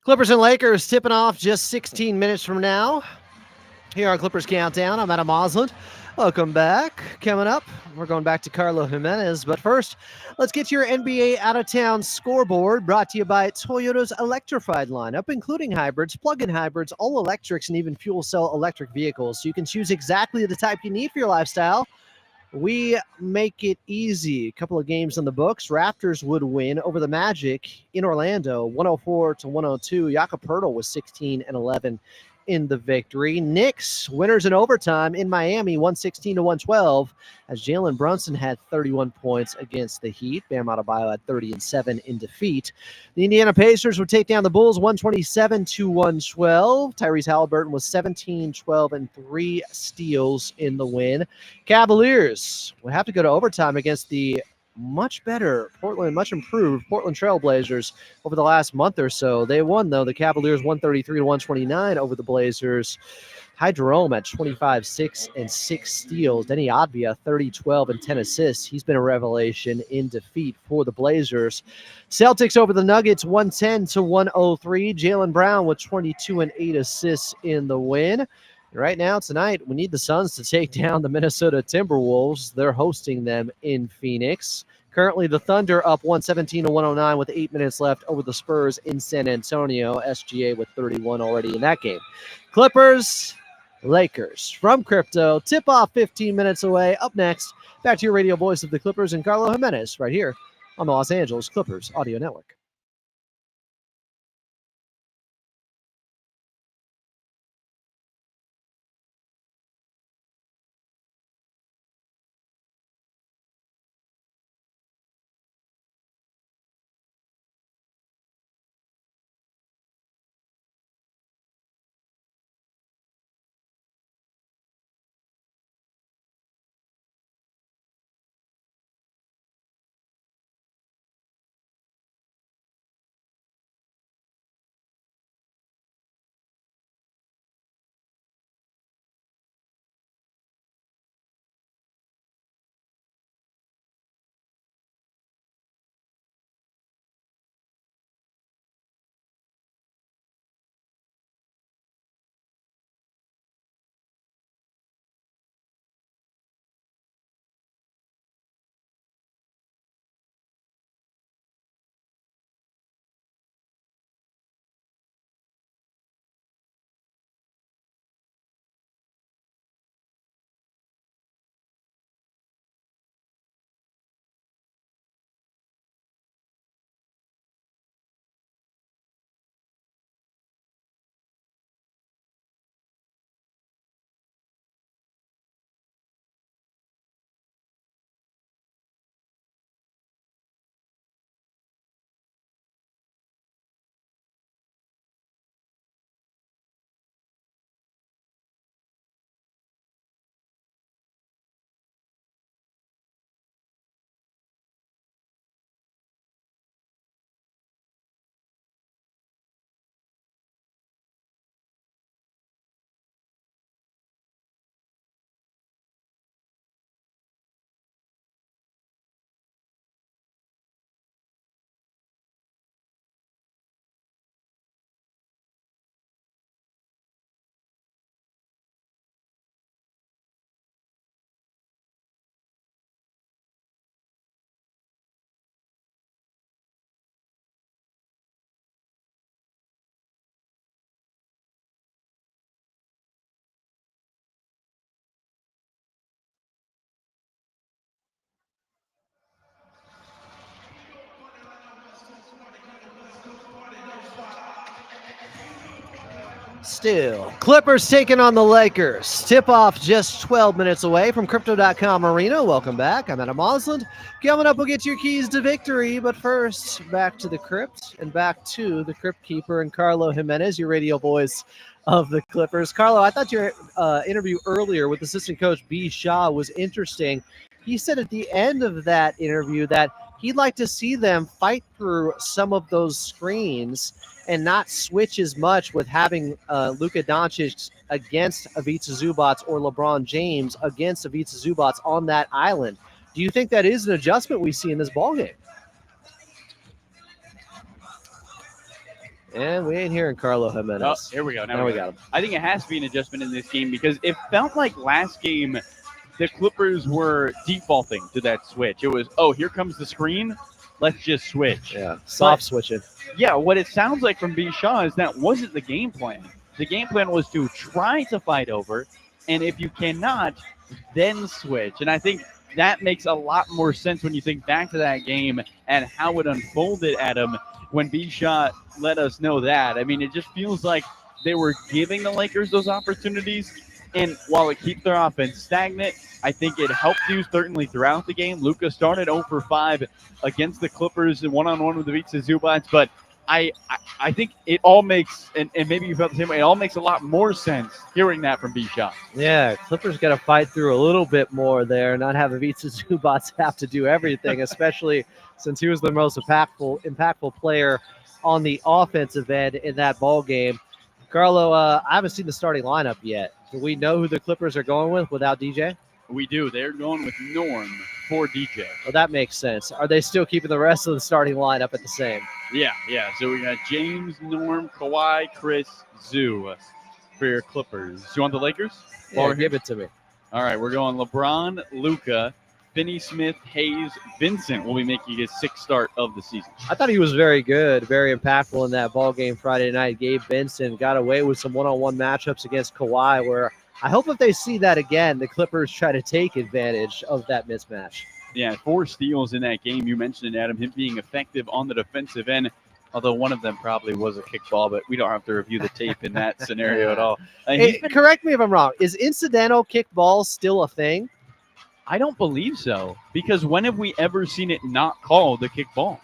Clippers and Lakers tipping off just 16 minutes from now. Here on Clippers Countdown, I'm Adam Osland. Welcome back. Coming up, we're going back to Carlo Jimenez. But first, let's get your NBA out-of-town scoreboard, brought to you by Toyota's electrified lineup, including hybrids, plug-in hybrids, all electrics, and even fuel cell electric vehicles. So you can choose exactly the type you need for your lifestyle. We make it easy. A couple of games on the books. Raptors would win over the Magic in Orlando, 104-102. Jakob Poeltl was 16 and 11 in the victory. Knicks winners in overtime in Miami, 116-112, as Jalen Brunson had 31 points against the Heat. Bam Adebayo had 30 and 7 in defeat. The Indiana Pacers would take down the Bulls, 127-112. Tyrese Halliburton was 17, 12, and 3 steals in the win. Cavaliers would have to go to overtime against the much better much improved Portland Trailblazers over the last month or so. They won, though. The Cavaliers 133-129 over the Blazers. Ty Jerome at 25, 6, and 6 steals. Denny Advia, 30, 12, and 10 assists. He's been a revelation in defeat for the Blazers. Celtics over the Nuggets, 110-103. Jaylen Brown with 22 and 8 assists in the win. Right now, tonight, we need the Suns to take down the Minnesota Timberwolves. They're hosting them in Phoenix. Currently, the Thunder up 117-109 with 8 minutes left over the Spurs in San Antonio. SGA with 31 already in that game. Clippers, Lakers from Crypto. Tip-off 15 minutes away. Up next, back to your radio voice of the Clippers and Carlo Jimenez right here on the Los Angeles Clippers Audio Network. Still, Clippers taking on the Lakers. Tip-off just 12 minutes away from Crypto.com Arena. Welcome back. I'm Adam Osland. Coming up, we'll get your keys to victory. But first, back to the crypt and back to the Crypt Keeper and Carlo Jimenez, your radio voice of the Clippers. Carlo, I thought your interview earlier with assistant coach B. Shaw was interesting. He said at the end of that interview that he'd like to see them fight through some of those screens and not switch as much with having Luka Doncic against Ivica Zubac or LeBron James against Ivica Zubac on that island. Do you think that is an adjustment we see in this ballgame? And we ain't hearing Carlo Oh, Jimenez. here we go. Now we got him. I think it has to be an adjustment in this game because it felt like last game the Clippers were defaulting to that switch. It was, oh, here comes the screen. Let's just switch. Yeah, soft switching. Yeah, what it sounds like from B. Shaw is that wasn't the game plan. The game plan was to try to fight over, and if you cannot, then switch. And I think that makes a lot more sense when you think back to that game and how it unfolded, Adam, when B. Shaw let us know that. I mean, it just feels like they were giving the Lakers those opportunities, and while it keeps their offense stagnant, I think it helped you certainly throughout the game. Luka started 0 for 5 against the Clippers one-on-one with the beats of Zubac, but I think it all makes, and maybe you felt the same way, it all makes a lot more sense hearing that from B. Shaw. Yeah, Clippers got to fight through a little bit more there, not have Ivica Zubac have to do everything, especially since he was the most impactful player on the offensive end in that ball game. Carlo, I haven't seen the starting lineup yet. Do we know who the Clippers are going with without DJ? We do. They're going with Norm for DJ. Well, that makes sense. Are they still keeping the rest of the starting lineup at the same? Yeah. So we got James, Norm, Kawhi, Chris, Zoo for your Clippers. You want the Lakers? Yeah, give it to me. All right, we're going LeBron, Luka, Finney-Smith, Hayes, Vincent will be making his sixth start of the season. I thought he was very good, very impactful in that ball game Friday night. Gabe Vincent got away with some one-on-one matchups against Kawhi, where I hope if they see that again, the Clippers try to take advantage of that mismatch. Yeah, 4 steals in that game. You mentioned it, Adam, him being effective on the defensive end, although one of them probably was a kickball, but we don't have to review the tape in that scenario at all. Correct me if I'm wrong. Is incidental kickball still a thing? I don't believe so, because when have we ever seen it not called the kickball?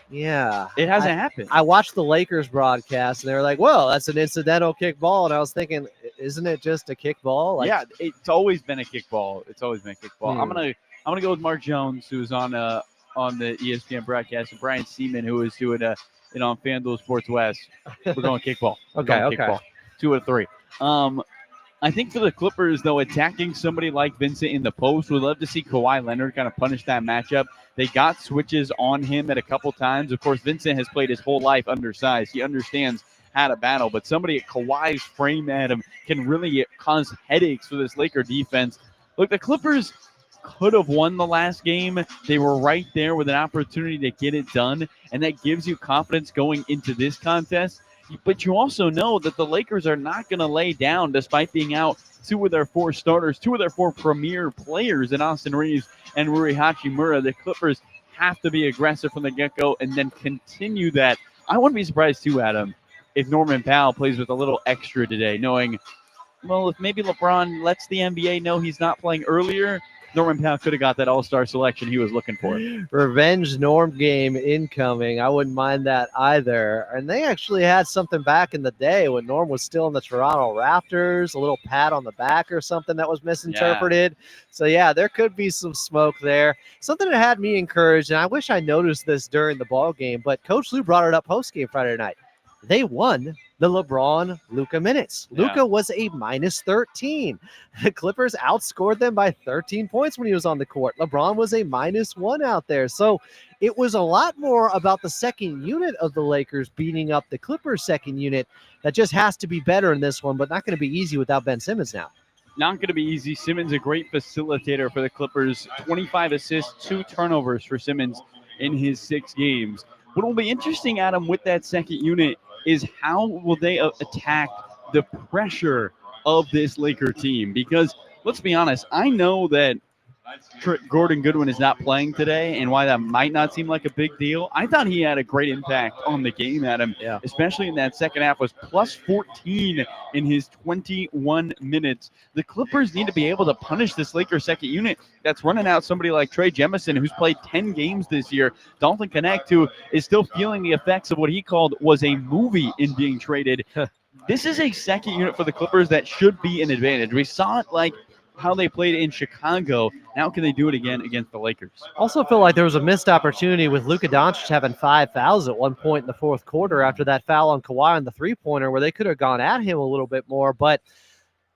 Yeah. It hasn't happened. I watched the Lakers broadcast, and they were like, well, that's an incidental kickball. And I was thinking, isn't it just a kickball? Yeah, it's always been a kickball. I'm gonna go with Mark Jones, who's on the ESPN broadcast, and Brian Seaman, who is doing on FanDuel Sports West. We're going kickball. Kickball. 2 out of 3. I think for the Clippers, though, attacking somebody like Vincent in the post, we'd love to see Kawhi Leonard kind of punish that matchup. They got switches on him at a couple times. Of course, Vincent has played his whole life undersized. He understands how to battle, but somebody at Kawhi's frame at him can really cause headaches for this Laker defense. Look, the Clippers could have won the last game. They were right there with an opportunity to get it done, and that gives you confidence going into this contest. But you also know that the Lakers are not going to lay down despite being out 2 of their 4 starters, 2 of their 4 premier players in Austin Reeves and Rui Hachimura. The Clippers have to be aggressive from the get-go and then continue that. I wouldn't be surprised too, Adam, if Norman Powell plays with a little extra today, knowing, well, if maybe LeBron lets the NBA know he's not playing earlier, Norman Powell could have got that all-star selection he was looking for. Revenge Norm game incoming. I wouldn't mind that either. And they actually had something back in the day when Norm was still in the Toronto Raptors, a little pat on the back or something that was misinterpreted. Yeah. So, yeah, there could be some smoke there. Something that had me encouraged, and I wish I noticed this during the ball game, but Coach Lou brought it up post-game Friday night. They won the LeBron-Luka minutes. Yeah. Luka was a minus 13. The Clippers outscored them by 13 points when he was on the court. LeBron was a minus 1 out there. So it was a lot more about the second unit of the Lakers beating up the Clippers second unit that just has to be better in this one, but not going to be easy without Ben Simmons now. Not going to be easy. Simmons, a great facilitator for the Clippers. 25 assists, 2 turnovers for Simmons in his 6 games. What will be interesting, Adam, with that second unit is how will they attack the pressure of this Laker team? Because let's be honest, I know that Gordon Goodwin is not playing today, and why that might not seem like a big deal. I thought he had a great impact on the game, Adam, especially in that second half, was plus 14 in his 21 minutes. The Clippers need to be able to punish this Lakers second unit that's running out somebody like Trey Jemison, who's played 10 games this year. Dalton Connect, who is still feeling the effects of what he called was a movie in being traded. This is a second unit for the Clippers that should be an advantage. We saw it like how they played in Chicago. Now can they do it again against the Lakers? Also feel like there was a missed opportunity with Luka Doncic having 5 fouls at one point in the fourth quarter after that foul on Kawhi on the three-pointer where they could have gone at him a little bit more. But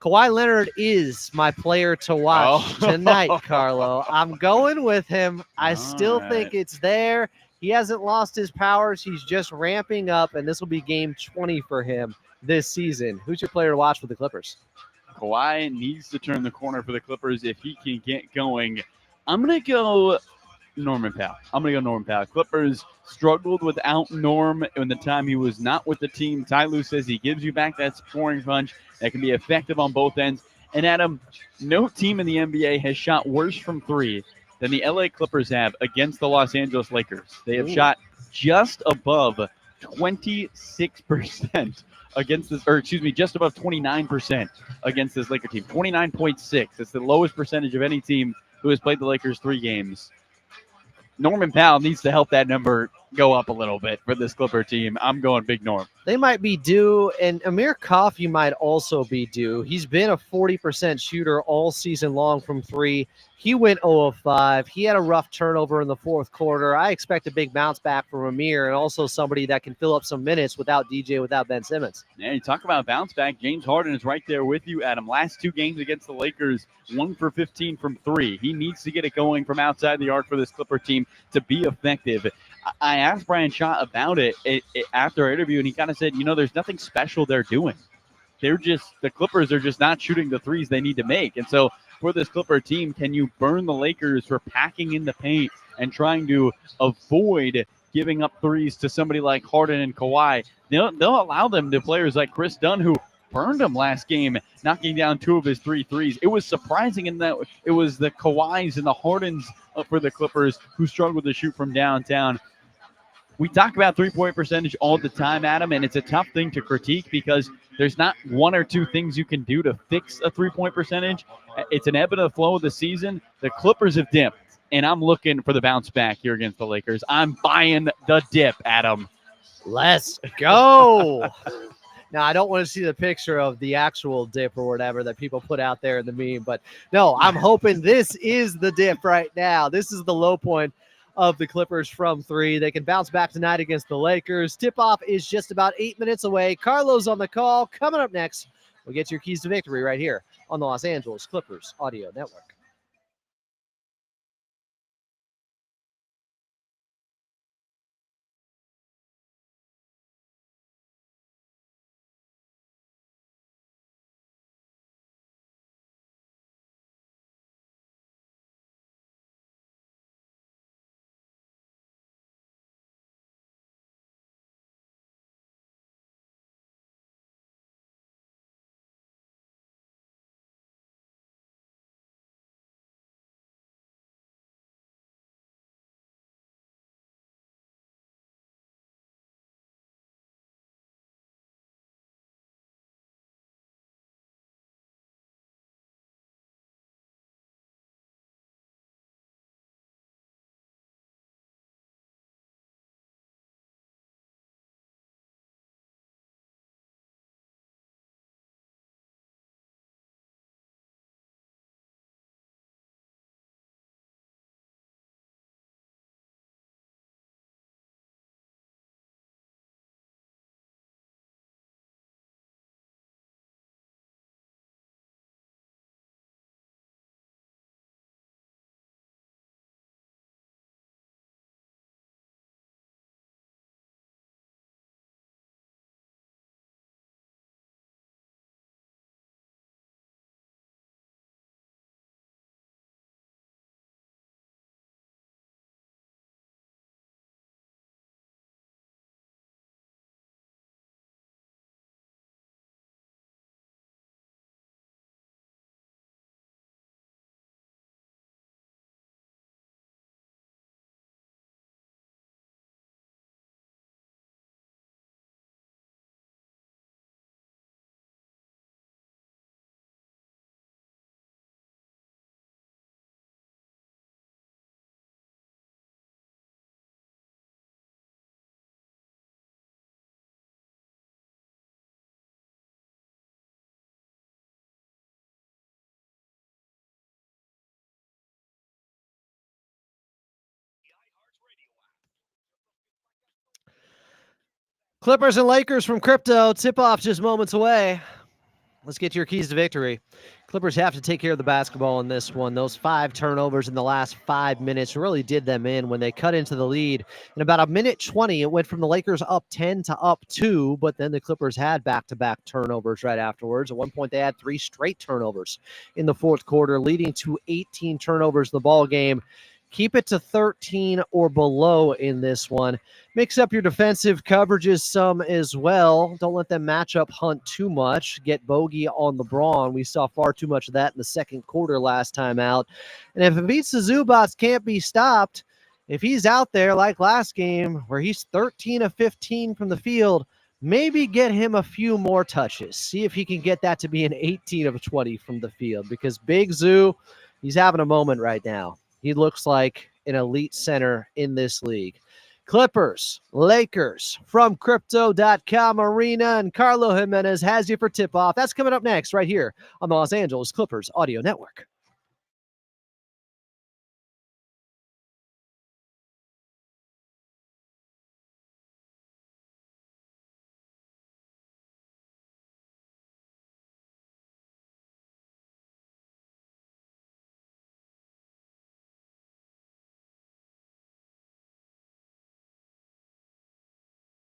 Kawhi Leonard is my player to watch tonight, Carlo. I'm going with him. I still think it's there. He hasn't lost his powers. He's just ramping up, and this will be game 20 for him this season. Who's your player to watch for the Clippers? Kawhi needs to turn the corner for the Clippers if he can get going. I'm going to go Norman Powell. Clippers struggled without Norm in the time he was not with the team. Ty Lue says he gives you back that scoring punch that can be effective on both ends. And Adam, no team in the NBA has shot worse from three than the LA Clippers have against the Los Angeles Lakers. They have shot just above 26% against this, just above 29% against this Laker team. 29.6. It's the lowest percentage of any team who has played the Lakers 3 games. Norman Powell needs to help that number go up a little bit for this Clipper team. I'm going Big Norm. They might be due, and Amir Coffey might also be due. He's been a 40% shooter all season long from 3. He went 0 of 5. He had a rough turnover in the fourth quarter. I expect a big bounce back from Amir, and also somebody that can fill up some minutes without DJ, without Ben Simmons. Yeah, you talk about bounce back. James Harden is right there with you, Adam. Last 2 games against the Lakers, 1 for 15 from 3. He needs to get it going from outside the arc for this Clipper team to be effective. I asked Brian Shaw about it after our interview, and he kind of said, there's nothing special they're doing. The Clippers are just not shooting the threes they need to make. And so for this Clipper team, can you burn the Lakers for packing in the paint and trying to avoid giving up threes to somebody like Harden and Kawhi? They'll allow them to players like Chris Dunn, who burned him last game, knocking down 2 of his 3 threes. It was surprising in that it was the Kawhis and the Hardens for the Clippers who struggled to shoot from downtown. We talk about three-point percentage all the time, Adam, and it's a tough thing to critique because there's not 1 or 2 things you can do to fix a three-point percentage. It's an ebb and a flow of the season. The Clippers have dipped, and I'm looking for the bounce back here against the Lakers. I'm buying the dip, Adam. Let's go. Now, I don't want to see the picture of the actual dip or whatever that people put out there in the meme, but no, I'm hoping this is the dip right now. This is the low point of the Clippers from 3. They can bounce back tonight against the Lakers. Tip-off is just about 8 minutes away. Carlo's on the call. Coming up next, we'll get your keys to victory right here on the Los Angeles Clippers Audio Network. Clippers and Lakers from Crypto. Tip-off just moments away. Let's get to your keys to victory. Clippers have to take care of the basketball in this one. Those 5 turnovers in the last 5 minutes really did them in when they cut into the lead. In about a minute 20, it went from the Lakers up 10 to up 2, but then the Clippers had back-to-back turnovers right afterwards. At one point, they had 3 straight turnovers in the fourth quarter, leading to 18 turnovers in the ball game. Keep it to 13 or below in this one. Mix up your defensive coverages some as well. Don't let them matchup hunt too much. Get bogey on LeBron. We saw far too much of that in the second quarter last time out. And if it beats the Zubats can't be stopped, if he's out there like last game where he's 13 of 15 from the field, maybe get him a few more touches. See if he can get that to be an 18 of 20 from the field, because Big Zoo, he's having a moment right now. He looks like an elite center in this league. Clippers, Lakers from Crypto.com Arena, and Carlo Jimenez has you for tip-off. That's coming up next right here on the Los Angeles Clippers Audio Network.